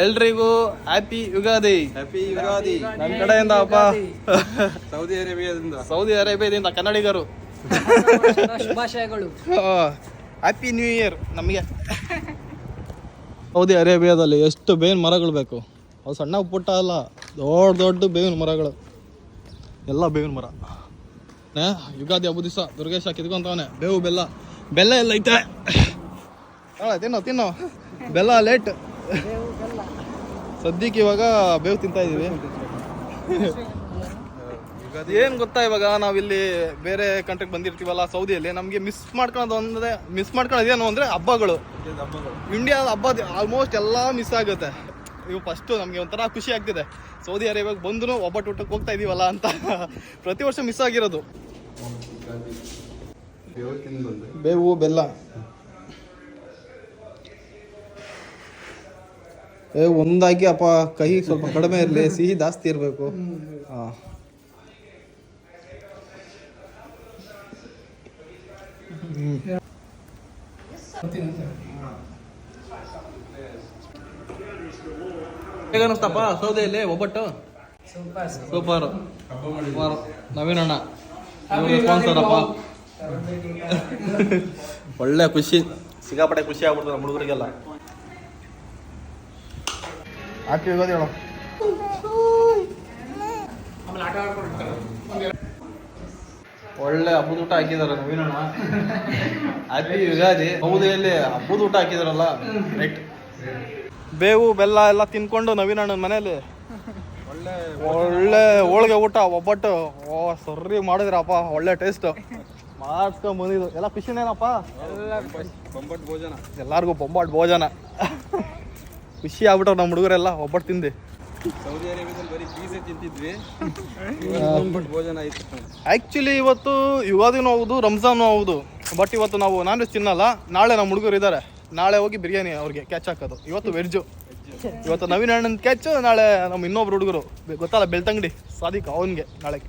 ಎಲ್ರಿಗೂ happy Ugadi. Happy Ugadi ನನ್ನ ಕಡೆಯಿಂದ ಅಪ್ಪ. ಸೌದಿ ಅರೇಬಿಯಾದಿಂದ ಕನ್ನಡಿಗರು ಶುಭಾಶಯಗಳು. ಹ್ಯಾಪಿ ನ್ಯೂ ಇಯರ್ ನಮಗೆ. ಸೌದಿ ಅರೇಬಿಯಾದಲ್ಲಿ ಎಷ್ಟು ಬೇವಿನ ಮರಗಳು ಬೇಕು. ಅವು ಸಣ್ಣ ಪುಟ್ಟ ಅಲ್ಲ, ದೊಡ್ಡ ದೊಡ್ಡ ಬೇವಿನ ಮರಗಳು, ಎಲ್ಲ ಬೇವಿನ ಮರ. ಯುಗಾದಿ ಹಬ್ಬದ ದಿವಸ ದುರ್ಗೇಶ ಕಿತ್ಕೊಂತವನೆ ಬೇವು ಬೆಲ್ಲ ಎಲ್ಲ ಐತೆ. ತಿನ್ನೋ ಬೆಲ್ಲ ಲೇಟ್. ಸದ್ಯಕ್ಕೆ ಇವಾಗ ಬೇವು ತಿಂತಾ ಇದೀವಿ. ಏನು ಗೊತ್ತಾ, ಇವಾಗ ನಾವಿಲ್ಲಿ ಬೇರೆ ಕಂಟ್ರಿಗೆ ಬಂದಿರ್ತೀವಲ್ಲ ಸೌದಿಯಲ್ಲಿ, ನಮಗೆ ಮಿಸ್ ಮಾಡ್ಕೊಳ್ಳೋದೇನು ಅಂದರೆ ಹಬ್ಬಗಳು. ಇಂಡಿಯಾದ ಹಬ್ಬ ಆಲ್ಮೋಸ್ಟ್ ಎಲ್ಲ ಮಿಸ್ ಆಗುತ್ತೆ. ಇವು ಫಸ್ಟು ನಮಗೆ ಒಂಥರ ಖುಷಿ ಆಗ್ತಿದೆ, ಸೌದಿ ಅರೇಬಿಯಾಗೆ ಬಂದು ಒಬ್ಬಟ್ಟು ಊಟಕ್ಕೆ ಹೋಗ್ತಾ ಇದೀವಲ್ಲ ಅಂತ. ಪ್ರತಿ ವರ್ಷ ಮಿಸ್ ಆಗಿರೋದು. ಬೇವು ಬೆಲ್ಲ ಒಂದಾಗಿ ಅಪ್ಪ, ಕಹಿ ಸ್ವಲ್ಪ ಕಡಿಮೆ ಇರಲಿ, ಸಿಹಿ ಜಾಸ್ತಿ ಇರಬೇಕು. ಹಾಂ, ಹೇಗನ್ನಿಸ್ತಪ್ಪ ಸೌದೆಯಲ್ಲಿ ಒಬ್ಬಟ್ಟು? ಸೂಪರ್. ನವೀನ್ ಅಣ್ಣ ಸ್ಪಾನ್ಸರ್ ಅಪ್ಪ. ಒಳ್ಳೆ ಖುಷಿ, ಸಿಕ್ಕಾಪಟ್ಟೆ ಖುಷಿ ಆಗ್ಬಿಡ್ತದೆ ನಮ್ಮ ಹುಡುಗರಿಗೆಲ್ಲ. ಹ್ಯಾಪಿ ಯುಗಾದಿ ಹೇಳೋ. ಒಳ್ಳೆ ಹಬ್ಬದ ಊಟ ಹಾಕಿದಾರೆ ನವೀನಣ್ಣ. ಹ್ಯಾಪಿ ಯುಗಾದಿ. ಸೌದೆಯಲ್ಲಿ ಹಬ್ಬದ ಊಟ ಹಾಕಿದಾರಲ್ಲ, ರೈಟ್. ಬೇವು ಬೆಲ್ಲ ಎಲ್ಲ ತಿನ್ಕೊಂಡು ನವೀನಣ್ಣನ ಮನೇಲಿ ಒಳ್ಳೆ ಹೋಳಿಗೆ ಊಟ, ಒಬ್ಬಟ್ಟು. ಸರಿ ಮಾಡಿದ್ರಪ್ಪ, ಒಳ್ಳೆ ಟೇಸ್ಟ್ ಮಾಡಿಸ್ಕೊಂಡ್ ಬಂದಿದ್ದು. ಎಲ್ಲ ಖುಷಿನೇನಪ್ಪ? ಎಲ್ಲಾರ್ಗು ಬೊಂಬಾಟ್ ಭೋಜನ. ಖುಷಿ ಆಗ್ಬಿಟ್ಟವ್ ನಮ್ಮ ಹುಡುಗರೆಲ್ಲ ಒಬ್ಬಟ್ಟು ತಿಂದು. ಸೌದಿ ಅರೇಬಿಯಾದಲ್ಲಿ ಬರೀ ಪೀಸೆ ತಿಂತಿದ್ವಿ, ಭೋಜನ ಆಯ್ತು. ಆ್ಯಕ್ಚುಲಿ ಇವತ್ತು ಯುಗಾದಿನೂ ಹೌದು, ರಂಜಾನು ಹೌದು. ಬಟ್ ಇವತ್ತು ನಾವು ನಾನ್ ವೆಜ್ ತಿನ್ನಲ್ಲ. ನಾಳೆ ನಮ್ಮ ಹುಡುಗರು ಇದ್ದಾರೆ, ನಾಳೆ ಹೋಗಿ ಬಿರಿಯಾನಿ ಅವ್ರಿಗೆ ಕ್ಯಾಚ್ ಹಾಕೋದು. ಇವತ್ತು ವೆಜ್ಜು. ಇವತ್ತು ನವೀನ್ ಅಣ್ಣನ ಕ್ಯಾಚು, ನಾಳೆ ನಮ್ಮ ಇನ್ನೊಬ್ರು ಹುಡುಗರು ಗೊತ್ತಲ್ಲ ಬೆಳ್ತಂಗಡಿ ಸಾದಿಕ್, ಅವನಿಗೆ ನಾಳೆ.